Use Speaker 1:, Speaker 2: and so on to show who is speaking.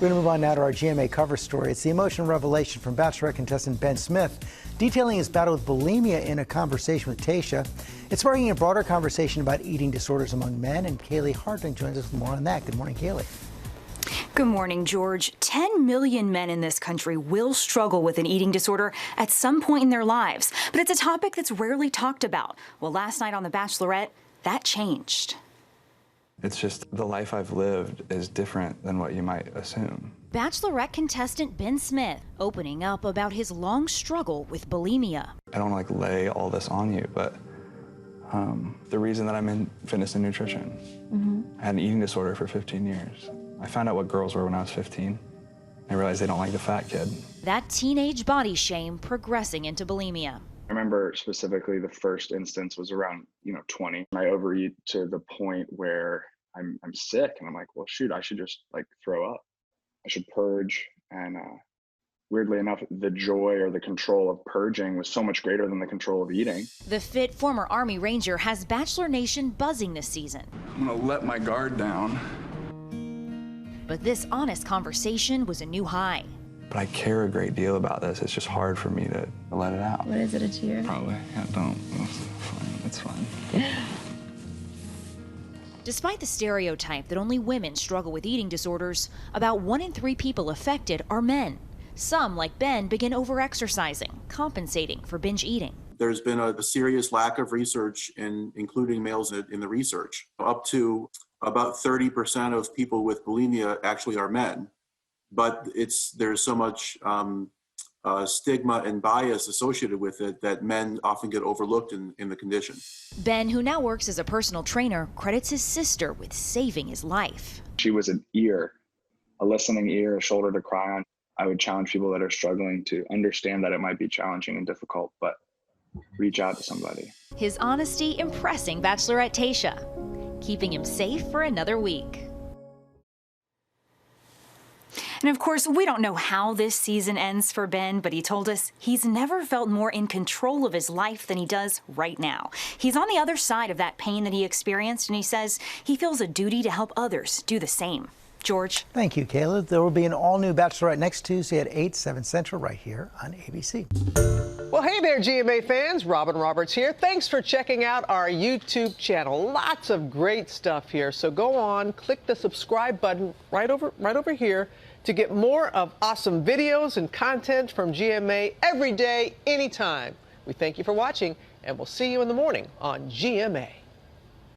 Speaker 1: We're going to move on now to our GMA cover story. It's the emotional revelation from Bachelorette contestant Ben Smith, detailing his battle with bulimia in a conversation with Tayshia. It's sparking a broader conversation about eating disorders among men, and Kaylee Harding joins us with more on that. Good morning, Kaylee.
Speaker 2: Good morning, George. 10 million men in this country will struggle with an eating disorder at some point in their lives, but it's a topic that's rarely talked about. Well, last night on The Bachelorette, that changed.
Speaker 3: It's just the life I've lived is different than what you might assume.
Speaker 2: Bachelorette contestant Ben Smith opening up about his long struggle with bulimia.
Speaker 3: I don't like lay all this on you, but the reason that I'm in fitness and nutrition, I had an eating disorder for 15 years. I found out what girls were when I was 15. I realized they don't like the fat kid.
Speaker 2: That teenage body shame progressing into bulimia.
Speaker 4: I remember specifically the first instance was around, 20. I overeat to the point where I'm sick, and I'm like, well, shoot, I should just throw up. I should purge. And weirdly enough, the joy or the control of purging was so much greater than the control of eating.
Speaker 2: The fit former Army Ranger has Bachelor Nation buzzing this season.
Speaker 3: I'm gonna let my guard down.
Speaker 2: But this honest conversation was a new high.
Speaker 3: But I care a great deal about this. It's just hard for me to let it out.
Speaker 5: What is it, a tear?
Speaker 3: Probably. Yeah, don't. It's fine.
Speaker 2: Despite the stereotype that only women struggle with eating disorders, about 1 in 3 people affected are men. Some, like Ben, begin overexercising, compensating for binge eating.
Speaker 6: There's been a serious lack of research, including males in the research. Up to about 30% of people with bulimia actually are men. But there's so much stigma and bias associated with it that men often get overlooked in the condition.
Speaker 2: Ben, who now works as a personal trainer, credits his sister with saving his life.
Speaker 4: She was an ear, a listening ear, a shoulder to cry on. I would challenge people that are struggling to understand that it might be challenging and difficult, but reach out to somebody.
Speaker 2: His honesty impressing Bachelorette Tayshia, keeping him safe for another week. And of course, we don't know how this season ends for Ben, but he told us he's never felt more in control of his life than he does right now. He's on the other side of that pain that he experienced, and he says he feels a duty to help others do the same. George.
Speaker 1: Thank you, Kayla. There will be an all-new Bachelorette next Tuesday at 8, 7 Central right here on ABC.
Speaker 7: Well, hey there, GMA fans. Robin Roberts here. Thanks for checking out our YouTube channel. Lots of great stuff here. So go on, click the subscribe button right over here to get more of awesome videos and content from GMA every day, anytime. We thank you for watching, and we'll see you in the morning on GMA.